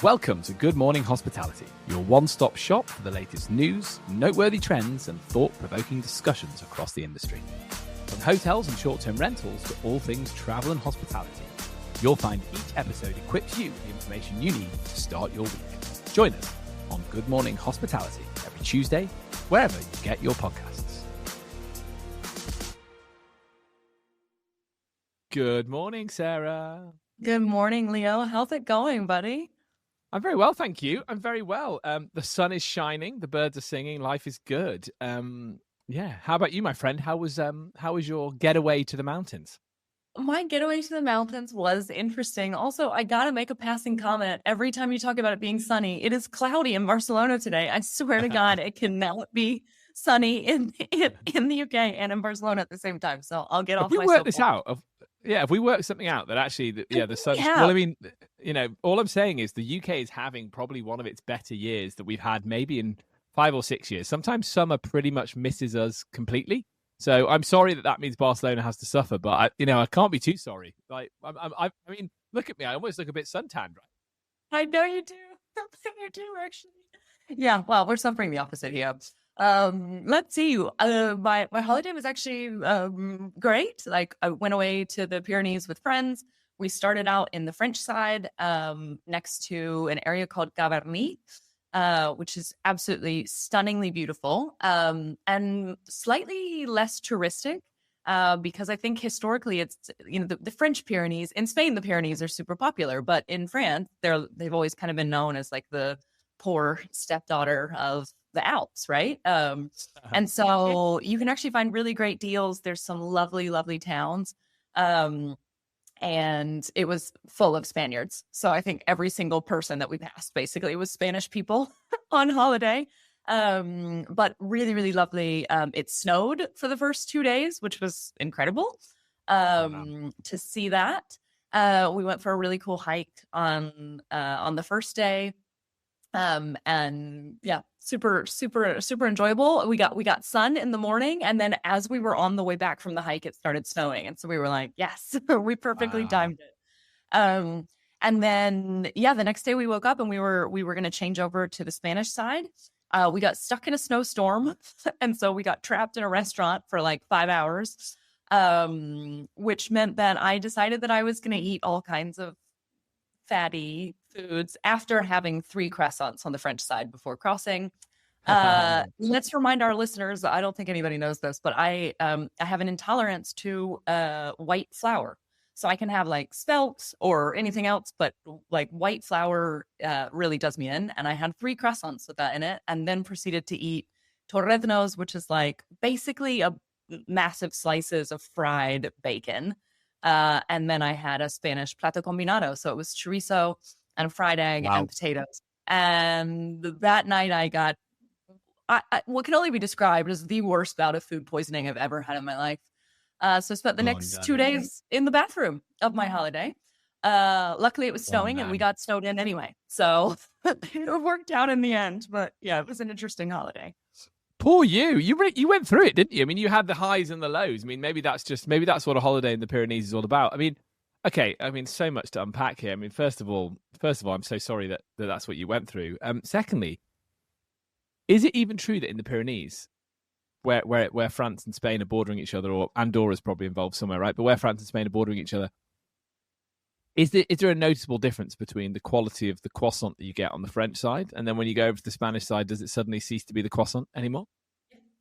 Welcome to Good Morning Hospitality, your one-stop shop for the latest news, noteworthy trends, and thought-provoking discussions across the industry. From hotels and short-term rentals to all things travel and hospitality, you'll find each episode equips you with the information you need to start your week. Join us on Good Morning Hospitality every Tuesday, wherever you get your podcasts. Good morning, Sarah. Good morning, Leo. How's it going, buddy? I'm very well, thank you. I'm very well. The sun is shining, the birds are singing, life is good. Yeah. How about you, my friend? How was your getaway to the mountains? My getaway to the mountains was interesting. Also, I gotta make a passing comment. Every time you talk about it being sunny, it is cloudy in Barcelona today. I swear to God, it cannot be sunny in the UK and in Barcelona at the same time. So I'll get off my soapbox. Work this out. Yeah, if we work something out that actually, the sun. Well, I mean, all I'm saying is the UK is having probably one of its better years that we've had maybe in 5 or 6 years. Sometimes summer pretty much misses us completely. So I'm sorry that means Barcelona has to suffer, but I can't be too sorry. Like, I mean, look at me. I almost look a bit suntanned, right? I know you do. You do, actually. Yeah, well, we're suffering the opposite here. Let's see. My holiday was actually great. Like, I went away to the Pyrenees with friends. We started out in the French side, next to an area called Gavarnie, which is absolutely stunningly beautiful, and slightly less touristic, because I think historically it's, the French Pyrenees. In Spain, the Pyrenees are super popular, but in France, they've always kind of been known as like the poor stepdaughter of the Alps, right? And so you can actually find really great deals. There's some lovely, lovely towns. And it was full of Spaniards. So I think every single person that we passed basically was Spanish people on holiday. But really, really lovely. It snowed for the first 2 days, which was incredible to see that. We went for a really cool hike on the first day. And yeah, super, super, super enjoyable. We got sun in the morning, and then as we were on the way back from the hike, it started snowing, and so we were like, yes, we perfectly timed it. And then the next day we woke up and we were going to change over to the Spanish side. We got stuck in a snowstorm, and so we got trapped in a restaurant for like 5 hours, which meant that I decided that I was going to eat all kinds of fatty foods after having 3 croissants on the French side before crossing. Let's remind our listeners, I don't think anybody knows this, but I have an intolerance to white flour. So I can have like spelt or anything else, but like white flour really does me in. And I had 3 croissants with that in it, and then proceeded to eat torreznos, which is like basically a massive slices of fried bacon. And then I had a Spanish plato combinado. So it was chorizo and fried egg and potatoes. And that night I got what can only be described as the worst bout of food poisoning I've ever had in my life. So I spent the next 2 days in the bathroom of my holiday. Luckily it was snowing and we got snowed in anyway. So it worked out in the end. But yeah, it was an interesting holiday. Poor you. You went through it, didn't you? I mean, you had the highs and the lows. I mean, maybe that's what a holiday in the Pyrenees is all about. I mean, okay. I mean, so much to unpack here. I mean, first of all, I'm so sorry that that's what you went through. Secondly, is it even true that in the Pyrenees, where France and Spain are bordering each other, or Andorra's probably involved somewhere, right? But where France and Spain are bordering each other, is there a noticeable difference between the quality of the croissant that you get on the French side, and then when you go over to the Spanish side, does it suddenly cease to be the croissant anymore?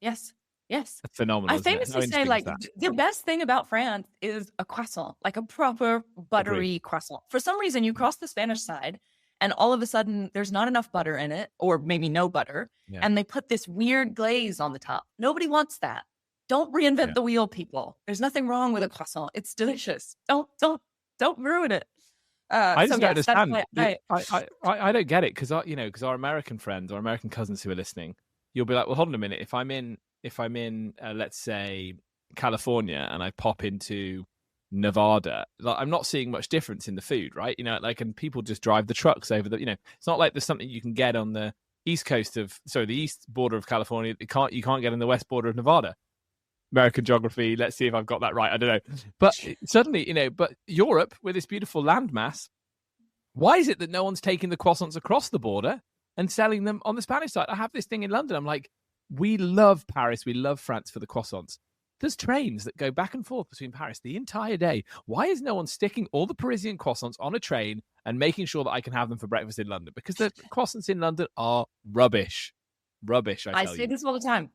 Yes. That's phenomenal. I famously say, like, the best thing about France is a croissant, like a proper buttery croissant. For some reason, you cross the Spanish side, and all of a sudden, there's not enough butter in it, or maybe no butter, and they put this weird glaze on the top. Nobody wants that. Don't reinvent the wheel, people. There's nothing wrong with a croissant. It's delicious. Don't ruin it. I just don't understand. I don't get it, because our American friends or American cousins who are listening, you'll be like, well, hold on a minute. If I'm in, let's say, California, and I pop into Nevada, like, I'm not seeing much difference in the food, right? And people just drive the trucks over it's not like there's something you can get on the the east border of California that you can't get on the west border of Nevada. American geography. Let's see if I've got that right. I don't know. But suddenly, but Europe, with this beautiful landmass, Why is it that no one's taking the croissants across the border and selling them on the Spanish side? I have this thing in London. I'm like, we love Paris. We love France for the croissants. There's trains that go back and forth between Paris the entire day. Why is no one sticking all the Parisian croissants on a train and making sure that I can have them for breakfast in London? Because the croissants in London are rubbish. Rubbish, I tell you. I say this all the time.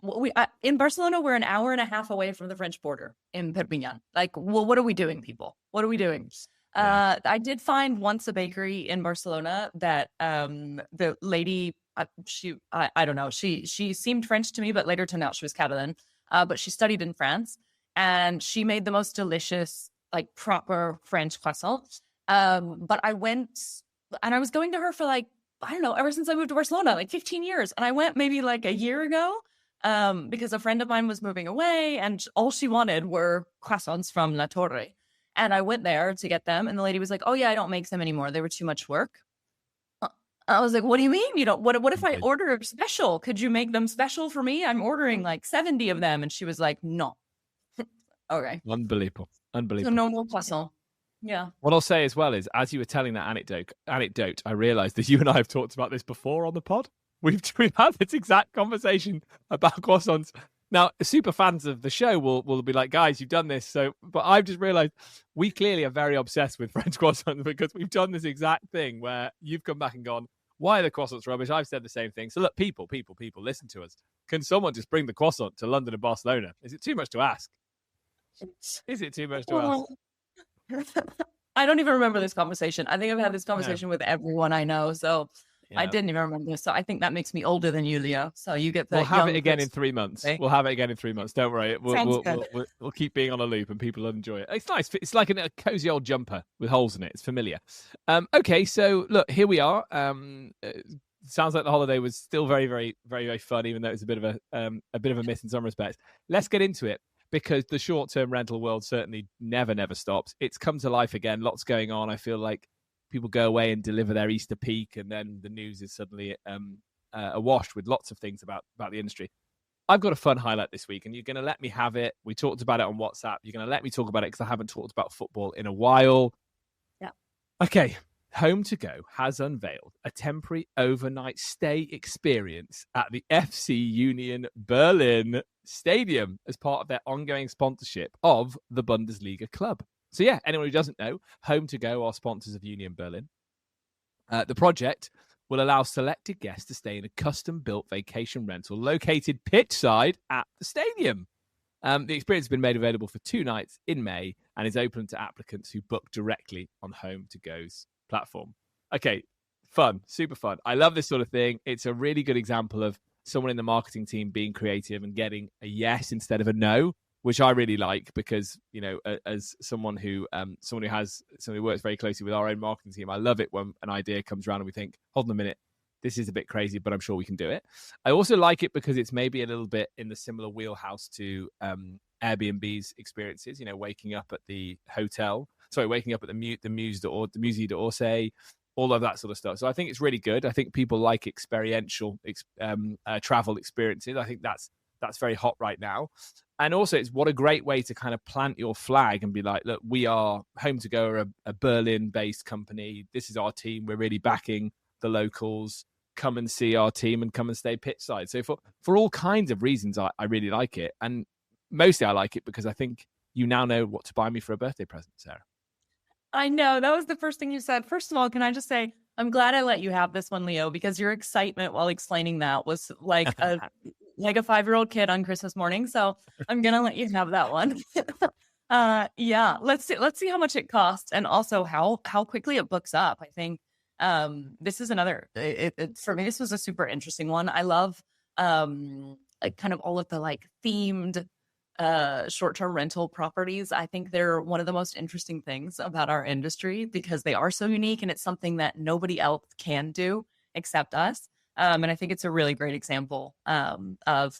In Barcelona, we're an hour and a half away from the French border in Perpignan. Like, well, what are we doing, people? What are we doing? Yeah. I did find once a bakery in Barcelona that the lady, I don't know, she seemed French to me, but later turned out she was Catalan. But she studied in France, and she made the most delicious, like proper French croissants. But I went, and I was going to her for like, I don't know, ever since I moved to Barcelona, like 15 years. And I went maybe like a year ago because a friend of mine was moving away, and all she wanted were croissants from La Torre. And I went there to get them, and the lady was like, "Oh yeah, I don't make them anymore. They were too much work." I was like, "What do you mean? You don't? What if I order a special? Could you make them special for me? I'm ordering like 70 of them." And she was like, "No." Okay. Unbelievable. So no more croissant. Yeah. What I'll say as well is, as you were telling that anecdote, I realized that you and I have talked about this before on the pod. We've had this exact conversation about croissants. Now, super fans of the show will be like, guys, you've done this. But I've just realized we clearly are very obsessed with French croissants because we've done this exact thing where you've come back and gone, why are the croissants rubbish? I've said the same thing. So look, people, listen to us. Can someone just bring the croissant to London and Barcelona? Is it too much to ask? Is it too much to ask? I don't even remember this conversation. I think I've had this conversation with everyone I know. So yeah. I didn't even remember this. So I think that makes me older than you, Leo. So you get the. We'll have it again in 3 months. We'll have it again in 3 months. Don't worry. We'll keep being on a loop and people will enjoy it. It's nice. It's like a cozy old jumper with holes in it. It's familiar. Okay, so look, here we are. Sounds like the holiday was still very, very, very, very fun, even though it's a bit of a miss in some respects. Let's get into it. Because the short-term rental world certainly never stops. It's come to life again. Lots going on. I feel like people go away and deliver their Easter peak, and then the news is suddenly awash with lots of things about the industry. I've got a fun highlight this week, and you're going to let me have it. We talked about it on WhatsApp. You're going to let me talk about it because I haven't talked about football in a while. Yeah. Okay. Home to Go has unveiled a temporary overnight stay experience at the FC Union Berlin Stadium as part of their ongoing sponsorship of the Bundesliga club. So yeah, anyone who doesn't know, Home to Go are sponsors of Union Berlin. The project will allow selected guests to stay in a custom-built vacation rental located pitchside at the stadium. The experience has been made available for 2 nights in May and is open to applicants who book directly on Home to Go's platform. Okay, fun, super fun. I love this sort of thing. It's a really good example of someone in the marketing team being creative and getting a yes instead of a no, which I really like because, you know, as someone who works very closely with our own marketing team, I love it when an idea comes around and we think, hold on a minute, this is a bit crazy, but I'm sure we can do it. I also like it because it's maybe a little bit in the similar wheelhouse to Airbnb's experiences, you know, waking up at the Musée d'Orsay, all of that sort of stuff. So I think it's really good. I think people like experiential travel experiences. I think that's very hot right now. And also it's what a great way to kind of plant your flag and be like, look, we are Home to Go, are a Berlin-based company. This is our team. We're really backing the locals. Come and see our team and come and stay pitchside. So for all kinds of reasons, I really like it. And mostly I like it because I think you now know what to buy me for a birthday present, Sarah. I know. That was the first thing you said. First of all, can I just say, I'm glad I let you have this one, Leo, because your excitement while explaining that was like a 5-year-old kid on Christmas morning. So I'm going to let you have that one. Yeah, let's see how much it costs and also how quickly it books up. I think this is another, for me, this was a super interesting one. I love like kind of all of the like themed short-term rental properties. I think they're one of the most interesting things about our industry because they are so unique and it's something that nobody else can do except us. And I think it's a really great example of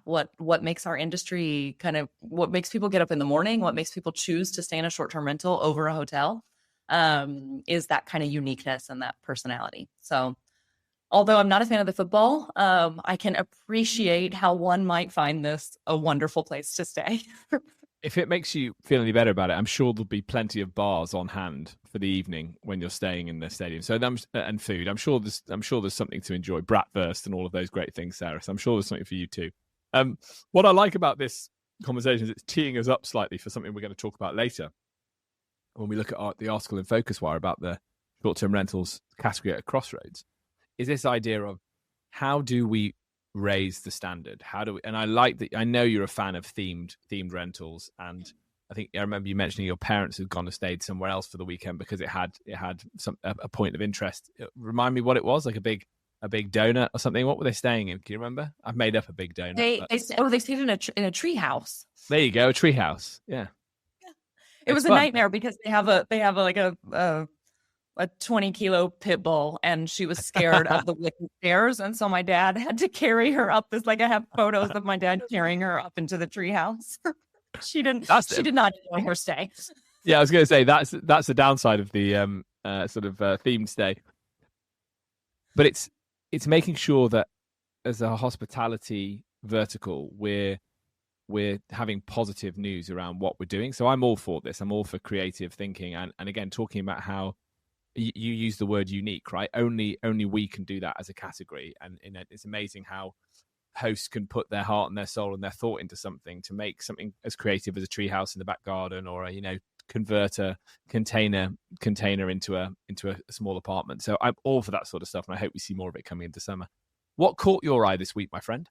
what makes our industry what makes people get up in the morning, what makes people choose to stay in a short-term rental over a hotel is that kind of uniqueness and that personality. So although I'm not a fan of the football, I can appreciate how one might find this a wonderful place to stay. If it makes you feel any better about it, I'm sure there'll be plenty of bars on hand for the evening when you're staying in the stadium. So and food. I'm sure there's something to enjoy. Bratwurst and all of those great things, Sarah. So I'm sure there's something for you too. What I like about this conversation is it's teeing us up slightly for something we're going to talk about later when we look at the article in Focus Wire about the short-term rentals category at Crossroads. Is this idea of how do we raise the standard? How do we, and I like that. I know you're a fan of themed rentals, and I think I remember you mentioning your parents had gone and stayed somewhere else for the weekend because it had a point of interest. Remind me what it was, like a big donut or something. What were they staying in? Can you remember? I've made up a big donut. They stayed in a tree house. There you go, a tree house. Yeah. It was a nightmare because they have like a 20-kilo pit bull, and she was scared of the wicket stairs, and so my dad had to carry her up. I have photos of my dad carrying her up into the treehouse. She did not enjoy her stay. Yeah, I was going to say that's the downside of the themed stay, but it's making sure that as a hospitality vertical, we're having positive news around what we're doing. So I'm all for this. I'm all for creative thinking, and again talking about how you use the word unique, right? Only we can do that as a category, and it's amazing how hosts can put their heart and their soul and their thought into something to make something as creative as a treehouse in the back garden, or convert a container into a small apartment. So I'm all for that sort of stuff, and I hope we see more of it coming into summer. What caught your eye this week, my friend?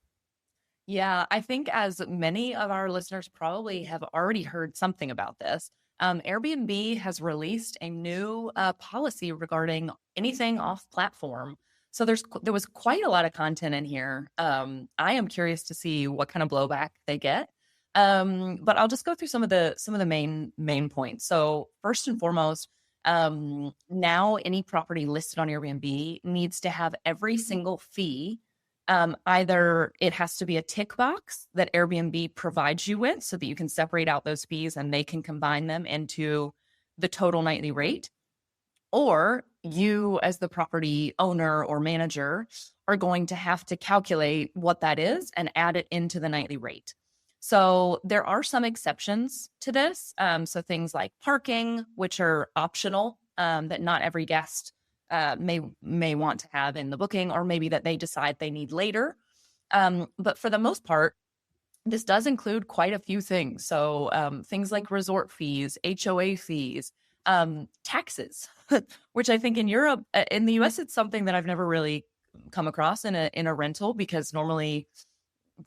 Yeah, I think as many of our listeners probably have already heard something about this, Airbnb has released a new policy regarding anything off platform. So there was quite a lot of content in here. I am curious to see what kind of blowback they get. But I'll just go through some of the main points. So first and foremost, now any property listed on Airbnb needs to have every single fee. Either it has to be a tick box that Airbnb provides you with so that you can separate out those fees and they can combine them into the total nightly rate, or you as the property owner or manager are going to have to calculate what that is and add it into the nightly rate. So there are some exceptions to this. So things like parking, which are optional, that not every guest may want to have in the booking, or maybe that they decide they need later. But for the most part, this does include quite a few things. So things like resort fees, HOA fees, taxes, which I think in Europe, in the US, it's something that I've never really come across in a rental, because normally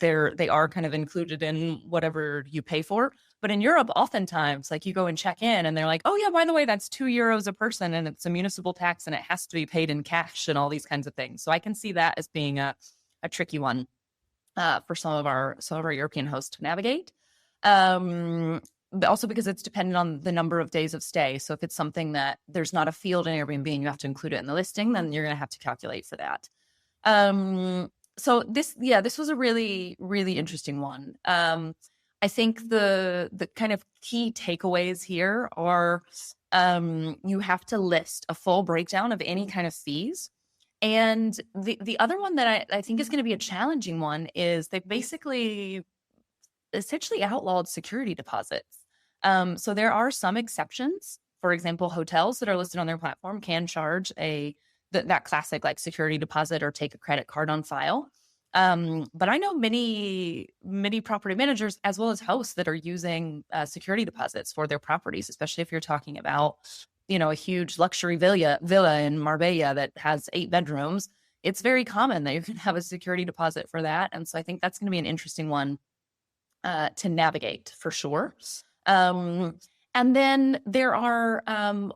they are kind of included in whatever you pay for. But in Europe, oftentimes, like you go and check in and they're like, oh yeah, by the way, that's €2 a person and it's a municipal tax and it has to be paid in cash and all these kinds of things. So I can see that as being a tricky one for some of our European hosts to navigate. But also because it's dependent on the number of days of stay. So if it's something that there's not a field in Airbnb and you have to include it in the listing, then you're going to have to calculate for that. So this was a really, really interesting one. I think the kind of key takeaways here are you have to list a full breakdown of any kind of fees. And the other one that I think is going to be a challenging one is they basically essentially outlawed security deposits. So there are some exceptions. For example, hotels that are listed on their platform can charge that classic like security deposit or take a credit card on file. But I know many property managers as well as hosts that are using security deposits for their properties, especially if you're talking about, a huge luxury villa in Marbella that has 8 bedrooms. It's very common that you can have a security deposit for that. And so I think that's going to be an interesting one to navigate for sure. And then there are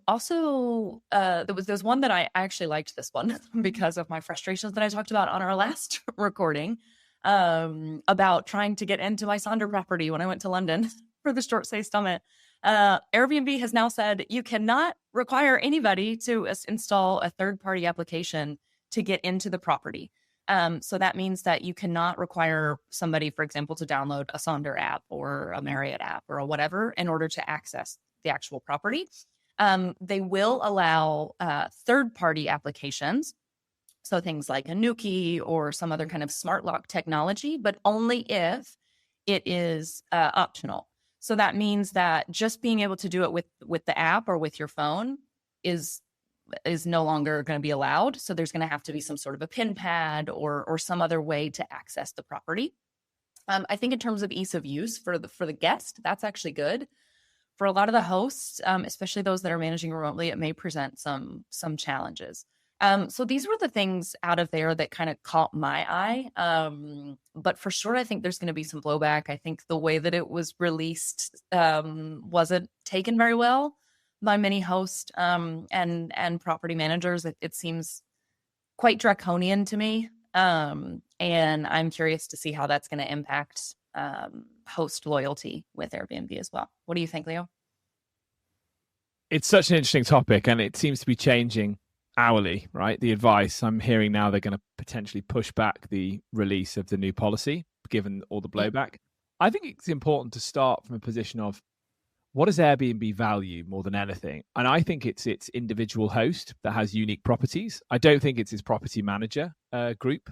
also, there's one that I actually liked this one because of my frustrations that I talked about on our last recording about trying to get into my Sonder property when I went to London for the Short Stay Summit. Airbnb has now said you cannot require anybody to install a third-party application to get into the property. So that means that you cannot require somebody, for example, to download a Sonder app or a Marriott app or whatever in order to access the actual property. They will allow third-party applications, so things like a Nuki or some other kind of smart lock technology, but only if it is optional. So that means that just being able to do it with the app or with your phone is no longer going to be allowed. So there's going to have to be some sort of a pin pad or some other way to access the property. I think in terms of ease of use for the guest, that's actually good. For a lot of the hosts, especially those that are managing remotely, it may present some challenges. So these were the things out of there that kind of caught my eye. But for sure, I think there's going to be some blowback. I think the way that it was released wasn't taken very well by many hosts and property managers. It seems quite draconian to me. And I'm curious to see how that's going to impact host loyalty with Airbnb as well. What do you think, Leo? It's such an interesting topic, and it seems to be changing hourly, right? The advice I'm hearing now, they're going to potentially push back the release of the new policy, given all the blowback. I think it's important to start from a position of what does Airbnb value more than anything? And I think it's its individual host that has unique properties. I don't think it's its property manager group.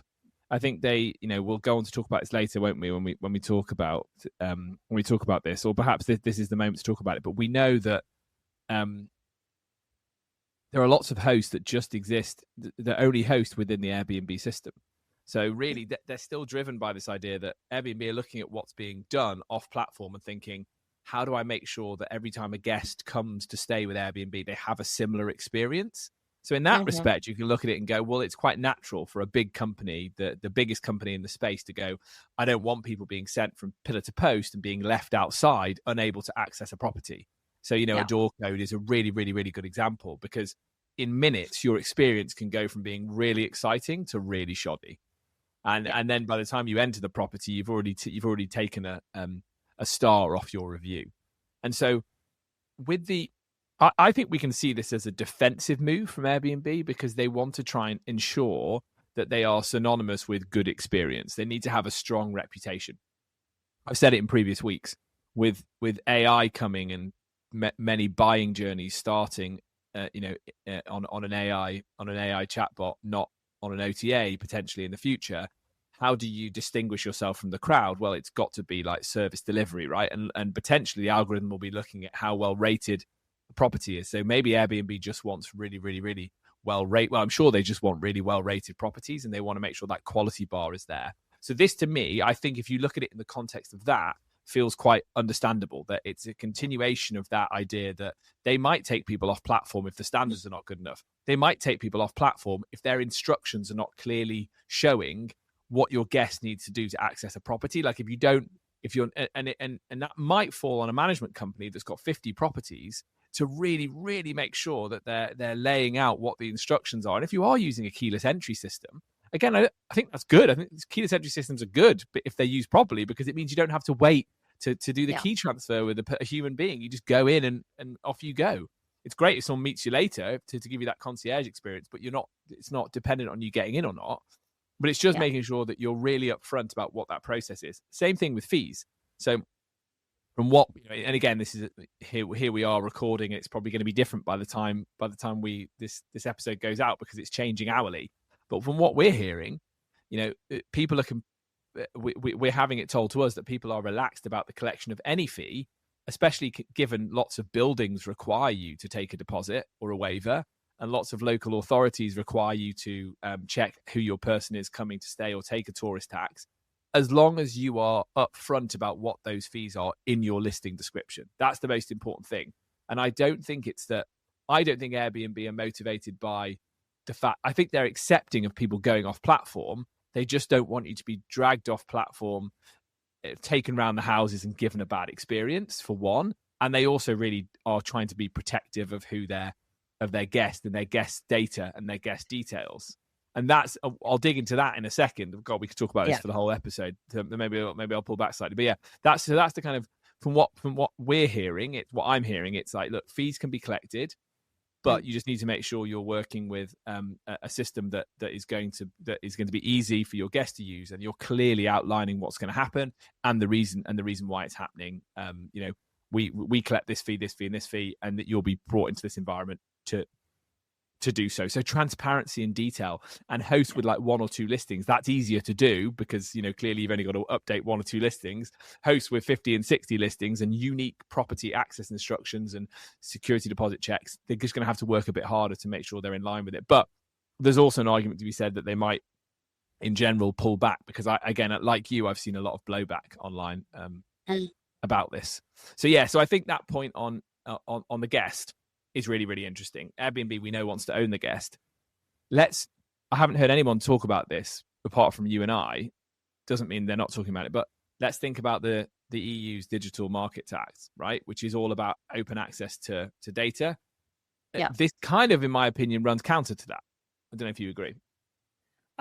I think they, we'll go on to talk about this later, won't we? When we talk about this, or perhaps this is the moment to talk about it. But we know that there are lots of hosts that just exist, that only host within the Airbnb system. So really, they're still driven by this idea that Airbnb are looking at what's being done off platform and thinking, how do I make sure that every time a guest comes to stay with Airbnb, they have a similar experience? So in that respect, you can look at it and go, well, it's quite natural for a big company, the biggest company in the space, to go, I don't want people being sent from pillar to post and being left outside, unable to access a property. So, a door code is a really, really, really good example, because in minutes, your experience can go from being really exciting to really shoddy. And then by the time you enter the property, you've already taken a star off your review. And so I think we can see this as a defensive move from Airbnb, because they want to try and ensure that they are synonymous with good experience. They need to have a strong reputation. I've said it in previous weeks, with AI coming and many buying journeys starting, on an AI chatbot, not on an OTA potentially in the future. How do you distinguish yourself from the crowd? Well, it's got to be like service delivery, right? And potentially the algorithm will be looking at how well rated the property is. So maybe Airbnb just wants really, really, really well rated. Well, I'm sure they just want really well rated properties, and they want to make sure that quality bar is there. So this, to me, I think if you look at it in the context of that, feels quite understandable, that it's a continuation of that idea that they might take people off platform if the standards are not good enough. They might take people off platform if their instructions are not clearly showing what your guest needs to do to access a property. Like and that might fall on a management company that's got 50 properties to really, really make sure that they're laying out what the instructions are. And if you are using a keyless entry system, again, I think that's good. I think keyless entry systems are good, but if they're used properly, because it means you don't have to wait to do the key transfer with a human being. You just go in and off you go. It's great if someone meets you later to give you that concierge experience, but it's not dependent on you getting in or not. But it's just making sure that you're really upfront about what that process is. Same thing with fees. So from what, and again, this is here we are recording. It's probably going to be different by the time this episode goes out, because it's changing hourly. But from what we're hearing, people are we're having it told to us that people are relaxed about the collection of any fee, especially given lots of buildings require you to take a deposit or a waiver, and lots of local authorities require you to check who your person is coming to stay or take a tourist tax. As long as you are upfront about what those fees are in your listing description, that's the most important thing. And I don't think Airbnb are motivated by the fact. I think they're accepting of people going off platform. They just don't want you to be dragged off platform, taken around the houses and given a bad experience, for one. And they also really are trying to be protective of their guest and their guest data and their guest details. And that's, I'll dig into that in a second. God, we could talk about this for the whole episode. So maybe I'll pull back slightly. But yeah, that's the kind of, from what we're hearing, what I'm hearing, it's like, look, fees can be collected, but you just need to make sure you're working with a system that is going to be easy for your guests to use, and you're clearly outlining what's going to happen and the reason why it's happening. We collect this fee, and that you'll be brought into this environment to to do so. So transparency and detail, and hosts with like 1 or 2 listings, that's easier to do because, clearly you've only got to update 1 or 2 listings. Hosts with 50 and 60 listings and unique property access instructions and security deposit checks, they're just going to have to work a bit harder to make sure they're in line with it. But there's also an argument to be said that they might in general pull back, because again, like you, I've seen a lot of blowback online about this. So I think that point on the guest is really, really interesting. Airbnb, we know, wants to own the guest. I haven't heard anyone talk about this apart from you and I. Doesn't mean they're not talking about it, but let's think about the EU's Digital Markets Act, right? Which is all about open access to data. Yeah. This kind of, in my opinion, runs counter to that. I don't know if you agree.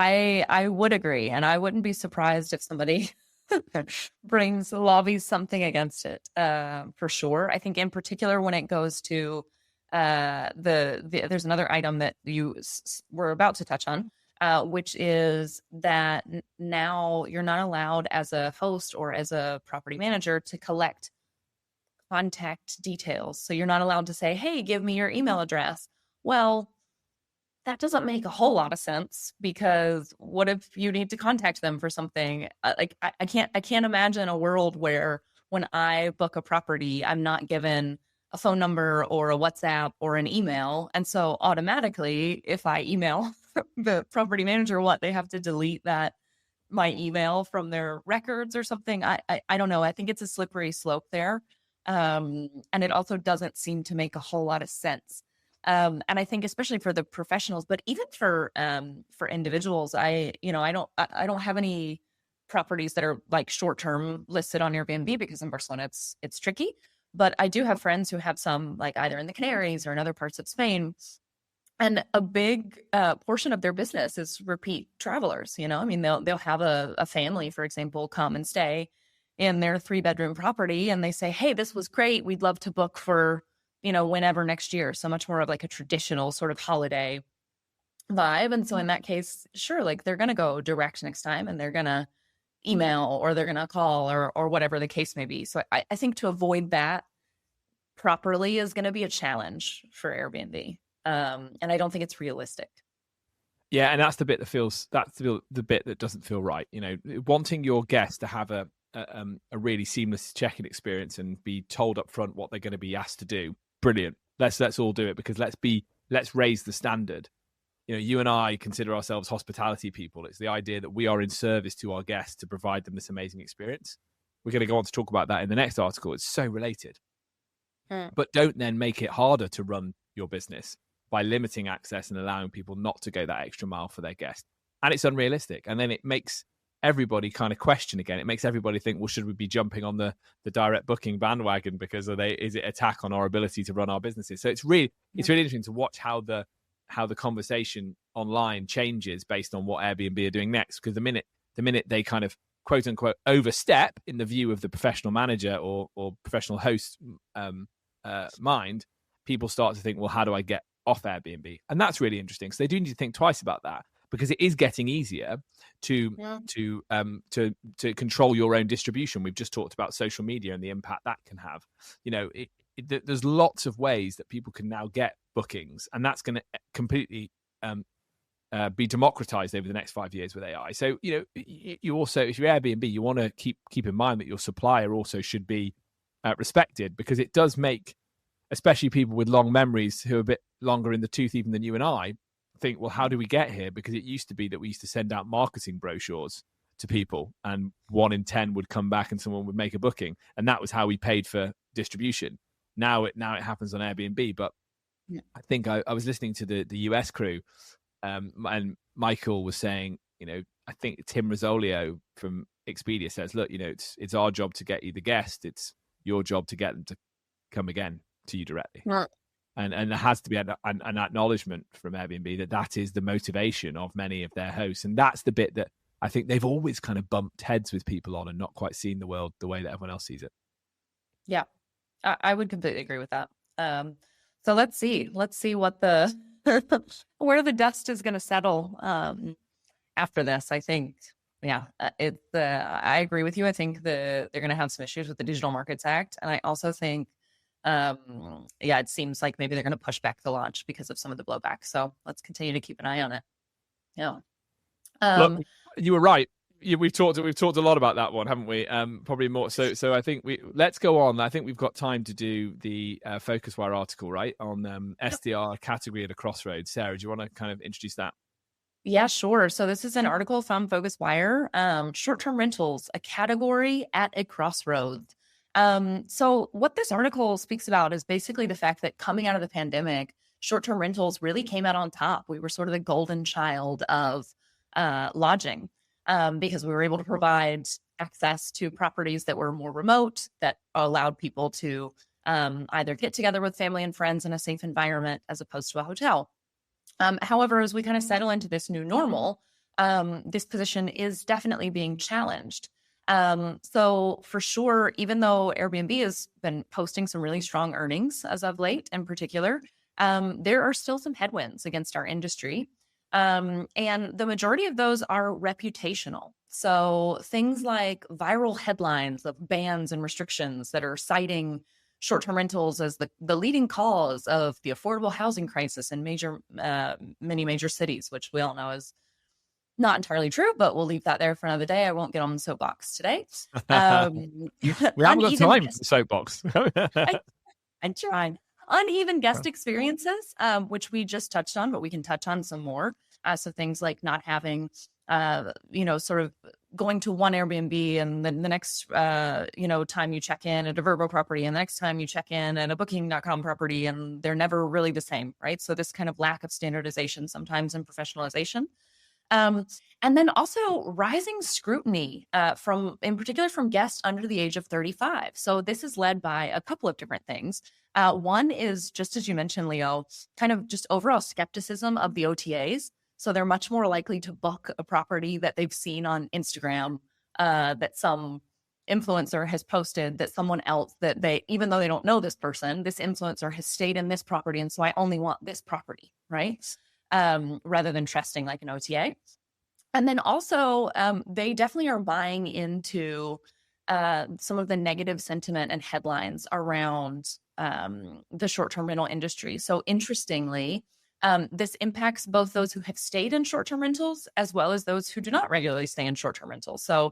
I would agree, and I wouldn't be surprised if somebody lobbies something against it, for sure. I think in particular when it goes to there's another item that you were about to touch on, which is that now you're not allowed as a host or as a property manager to collect contact details. So you're not allowed to say, hey, give me your email address. Well, that doesn't make a whole lot of sense, because what if you need to contact them for something? I can't imagine a world where when I book a property, I'm not given a phone number or a WhatsApp or an email. And so automatically, if I email the property manager, they have to delete my email from their records or something. I don't know. I think it's a slippery slope there. And it also doesn't seem to make a whole lot of sense. And I think especially for the professionals, but even for individuals, I don't have any properties that are like short-term listed on Airbnb because in Barcelona it's tricky. But I do have friends who have some, like either in the Canaries or in other parts of Spain. And a big portion of their business is repeat travelers. I mean, they'll have a family, for example, come and stay in their 3-bedroom property, and they say, hey, this was great. We'd love to book for, whenever next year. So much more of like a traditional sort of holiday vibe. And so in that case, sure, like they're going to go direct next time, and they're going to email or they're going to call or whatever the case may be. So I think to avoid that properly is going to be a challenge for Airbnb. And I don't think it's realistic. Yeah, and that's the bit the bit that doesn't feel right. Wanting your guests to have a really seamless check-in experience and be told up front what they're going to be asked to do. Brilliant. Let's all do it, because let's raise the standard. You and I consider ourselves hospitality people. It's the idea that we are in service to our guests to provide them this amazing experience. We're going to go on to talk about that in the next article. It's so related. But don't then make it harder to run your business by limiting access and allowing people not to go that extra mile for their guests. And it's unrealistic. And then it makes everybody kind of question again. It makes everybody think, well, should we be jumping on the direct booking bandwagon because is it attack on our ability to run our businesses? So it's really interesting to watch how the conversation online changes based on what Airbnb are doing next. Because the minute they kind of quote unquote overstep in the view of the professional manager or professional host mind, people start to think, well, how do I get off Airbnb? And that's really interesting. So they do need to think twice about that, because it is getting easier to control your own distribution. We've just talked about social media and the impact that can have. There's lots of ways that people can now get bookings, and that's going to completely be democratized over the next 5 years with AI. So you also, if you're Airbnb, you want to keep in mind that your supplier also should be respected, because it does make, especially people with long memories who are a bit longer in the tooth even than you and I, think, well, how do we get here? Because it used to be that we used to send out marketing brochures to people, and 1 in 10 would come back and someone would make a booking, and that was how we paid for distribution. Now it happens on Airbnb. But I think I was listening to the US crew, and Michael was saying, I think Tim Rizzolio from Expedia says, look, it's our job to get you the guest. It's your job to get them to come again to you directly. Right. And there has to be an acknowledgement from Airbnb that is the motivation of many of their hosts. And that's the bit that I think they've always kind of bumped heads with people on and not quite seen the world the way that everyone else sees it. Yeah, I would completely agree with that. So let's see what where the dust is going to settle after this. I think, I agree with you. I think they're going to have some issues with the Digital Markets Act. And I also think Yeah, it seems like maybe they're going to push back the launch because of some of the blowback. So let's continue to keep an eye on it. Yeah. Look, you were right. We've talked a lot about that one, haven't we? Probably more. So I think let's go on. I think we've got time to do the FocusWire article, right, on STR category at a Crossroads. Sarah, do you want to kind of introduce that? Yeah, sure. So this is an article from FocusWire, short-term rentals, a category at a crossroads. So what this article speaks about is basically the fact that coming out of the pandemic, short-term rentals really came out on top. We were sort of the golden child of lodging, because we were able to provide access to properties that were more remote, that allowed people to either get together with family and friends in a safe environment as opposed to a hotel. However, as we kind of settle into this new normal, this position is definitely being challenged. So for sure, even though Airbnb has been posting some really strong earnings as of late in particular, there are still some headwinds against our industry. And the majority of those are reputational. So things like viral headlines of bans and restrictions that are citing short-term rentals as the leading cause of the affordable housing crisis in many major cities, which we all know is not entirely true, but we'll leave that there for another day. I won't get on the soapbox today. We haven't got time for the soapbox. I'm trying. Uneven guest experiences, which we just touched on, but we can touch on some more. So things like not having, sort of going to one Airbnb and then the next, time you check in at a Vrbo property and the next time you check in at a booking.com property, and they're never really the same, right? So this kind of lack of standardization sometimes and professionalization. And then also rising scrutiny in particular from guests under the age of 35. So this is led by a couple of different things. One is, just as you mentioned, Leo, kind of just overall skepticism of the OTAs. So they're much more likely to book a property that they've seen on Instagram, that some influencer has posted, that someone else, that they, even though they don't know this person, this influencer has stayed in this property, and so I only want this property, right? Rather than trusting like an OTA. And then also, they definitely are buying into some of the negative sentiment and headlines around the short-term rental industry. So interestingly, this impacts both those who have stayed in short-term rentals as well as those who do not regularly stay in short-term rentals. So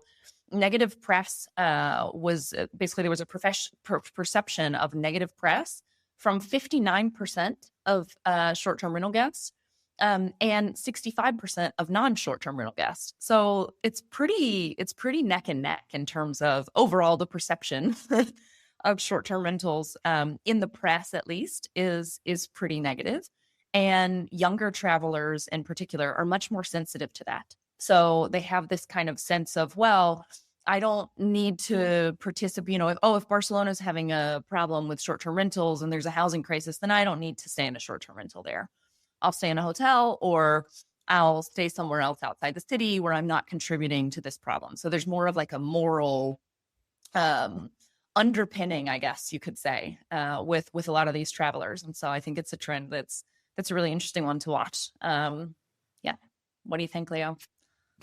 negative press was basically, there was a perception of negative press from 59% of short-term rental guests and 65% of non-short-term rental guests. So it's pretty neck and neck in terms of overall the perception of short-term rentals in the press, at least, is pretty negative. And younger travelers in particular are much more sensitive to that. So they have this kind of sense of, well, I don't need to participate, if Barcelona is having a problem with short-term rentals and there's a housing crisis, then I don't need to stay in a short-term rental there. I'll stay in a hotel, or I'll stay somewhere else outside the city where I'm not contributing to this problem. So there's more of like a moral underpinning, I guess you could say, with a lot of these travelers. And so I think it's a trend that's a really interesting one to watch. Yeah. What do you think, Leo?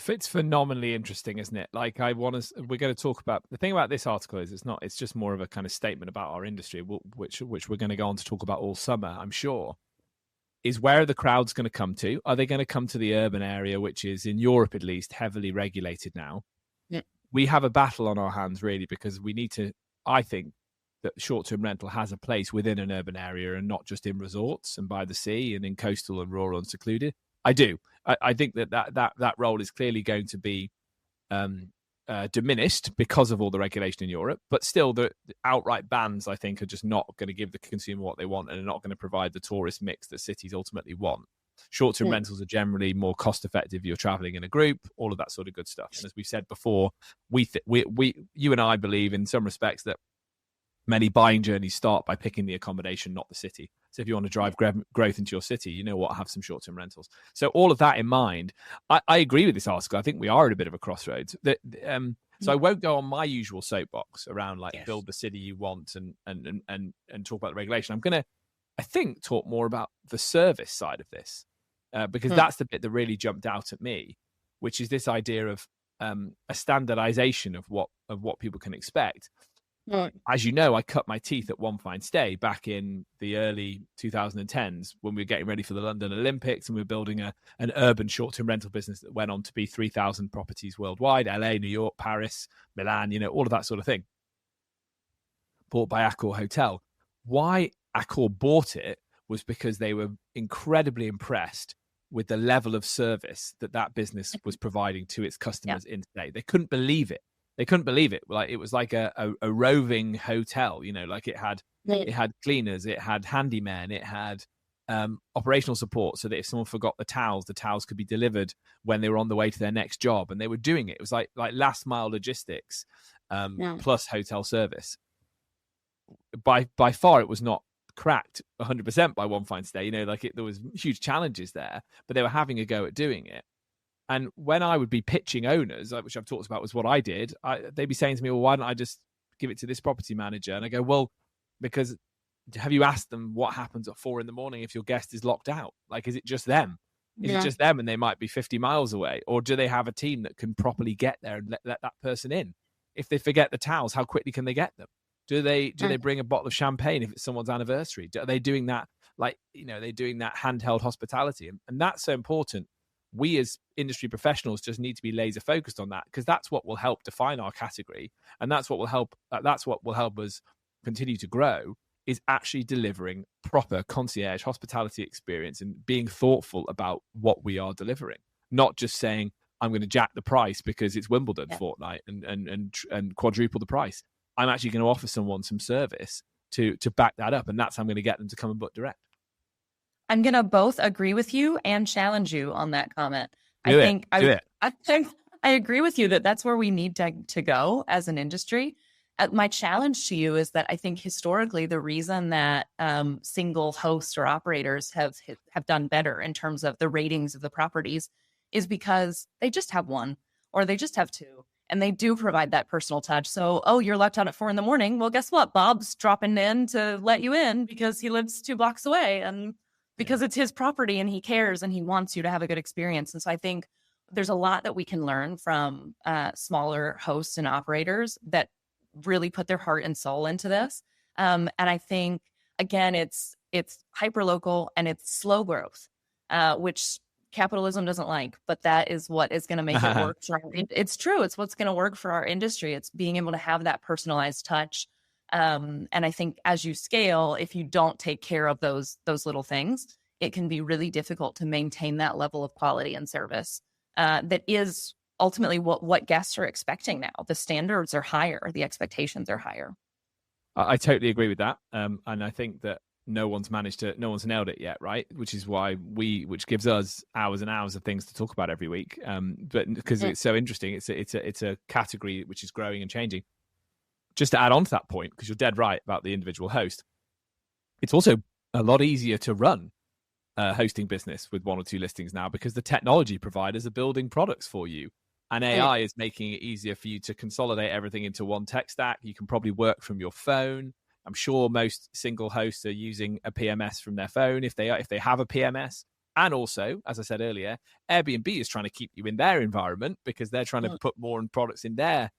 It's phenomenally interesting, isn't it? Like, we're going to talk about, the thing about this article is it's just more of a kind of statement about our industry, which we're going to go on to talk about all summer, I'm sure. Is where are the crowds going to come to? Are they going to come to the urban area, which is, in Europe at least, heavily regulated now? Yeah. We have a battle on our hands, really, because we need to, I think, that short-term rental has a place within an urban area and not just in resorts and by the sea and in coastal and rural and secluded. I do. I think that role is clearly going to be diminished because of all the regulation in Europe, but still the outright bans, I think, are just not going to give the consumer what they want and are not going to provide the tourist mix that cities ultimately want. Short-term rentals are generally more cost-effective if you're traveling in a group, all of that sort of good stuff. And as we've said before, you and I believe in some respects that many buying journeys start by picking the accommodation, not the city. So if you want to drive growth into your city, you know what, have some short-term rentals. So all of that in mind, I agree with this article. I think we are at a bit of a crossroads. So I won't go on my usual soapbox around build the city you want and talk about the regulation. I'm going to, I think, talk more about the service side of this because that's the bit that really jumped out at me, which is this idea of a standardization of what people can expect. Mm. As you know, I cut my teeth at One Fine Stay back in the early 2010s when we were getting ready for the London Olympics, and we were building an urban short-term rental business that went on to be 3,000 properties worldwide, LA, New York, Paris, Milan, all of that sort of thing. Bought by Accor Hotel. Why Accor bought it was because they were incredibly impressed with the level of service that business was providing to its customers in stay. They couldn't believe it. Like it was like a roving hotel, like it had cleaners, it had handymen, it had operational support, so that if someone forgot the towels could be delivered when they were on the way to their next job, and they were doing it. It was like last mile logistics plus hotel service. By far, it was not cracked 100% by One Fine Stay. There was huge challenges there, but they were having a go at doing it. And when I would be pitching owners, which I've talked about was what I did, they'd be saying to me, well, why don't I just give it to this property manager? And I go, well, because have you asked them what happens at 4 a.m. if your guest is locked out? Like, is it just them? Is it just them and they might be 50 miles away? Or do they have a team that can properly get there and let that person in? If they forget the towels, how quickly can they get them? Do they bring a bottle of champagne if it's someone's anniversary? Are they doing that, they're doing that handheld hospitality? And that's so important. We as industry professionals just need to be laser focused on that, because that's what will help define our category, and that's what will help us continue to grow, is actually delivering proper concierge hospitality experience and being thoughtful about what we are delivering, not just saying I'm going to jack the price because it's Wimbledon fortnight and quadruple the price. I'm actually going to offer someone some service to back that up, and that's how I'm going to get them to come and book direct. I'm going to both agree with you and challenge you on that comment. I think I agree with you that that's where we need to go as an industry. My challenge to you is that I think historically the reason that single hosts or operators have done better in terms of the ratings of the properties is because they just have one or they just have two, and they do provide that personal touch. So, you're locked out at 4 a.m. Well, guess what? Bob's dropping in to let you in because he lives 2 blocks away, and because it's his property and he cares and he wants you to have a good experience. And so I think there's a lot that we can learn from smaller hosts and operators that really put their heart and soul into this. And I think, again, it's hyper local and it's slow growth, which capitalism doesn't like, but that is what is going to make it work. It's true. It's what's going to work for our industry. It's being able to have that personalized touch. And I think as you scale, if you don't take care of those little things, it can be really difficult to maintain that level of quality and service that is ultimately what guests are expecting now. The standards are higher. The expectations are higher. I totally agree with that. And I think that no one's nailed it yet, right? Which is why which gives us hours and hours of things to talk about every week. But because it's so interesting, it's a category which is growing and changing. Just to add on to that point, because you're dead right about the individual host, it's also a lot easier to run a hosting business with 1 or 2 listings now, because the technology providers are building products for you. And AI is making it easier for you to consolidate everything into one tech stack. You can probably work from your phone. I'm sure most single hosts are using a PMS from their phone if they have a PMS. And also, as I said earlier, Airbnb is trying to keep you in their environment because they're trying to put more products in their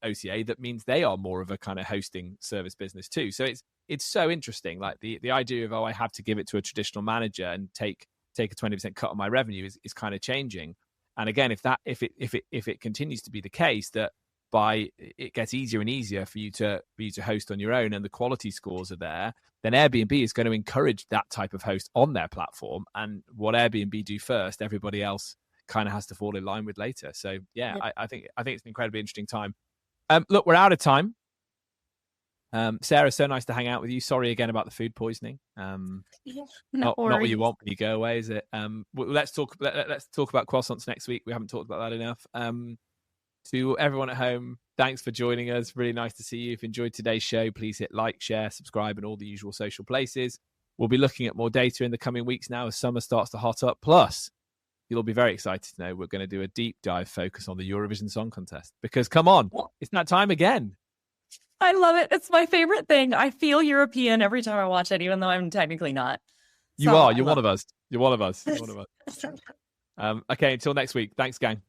OTA. That means they are more of a kind of hosting service business too. So it's so interesting. Like the idea of, I have to give it to a traditional manager and take a 20% cut on my revenue is kind of changing. And again, if it continues to be the case that it gets easier and easier for you to host on your own, and the quality scores are there, then Airbnb is going to encourage that type of host on their platform. And what Airbnb do first, everybody else kind of has to fall in line with later. So I think it's an incredibly interesting time. Look, we're out of time. Sarah, so nice to hang out with you. Sorry again about the food poisoning. Not what you want when you go away, is it? Let's talk about croissants next week. We haven't talked about that enough. To everyone at home, thanks for joining us. Really nice to see you. If you enjoyed today's show, please hit like, share, subscribe, and all the usual social places. We'll be looking at more data in the coming weeks now as summer starts to hot up. Plus, you'll be very excited to know we're going to do a deep dive focus on the Eurovision Song Contest. Because come on, it's that time again. I love it. It's my favorite thing. I feel European every time I watch it, even though I'm technically not. You are. You're one of us. You're one of us. Okay, until next week. Thanks, gang.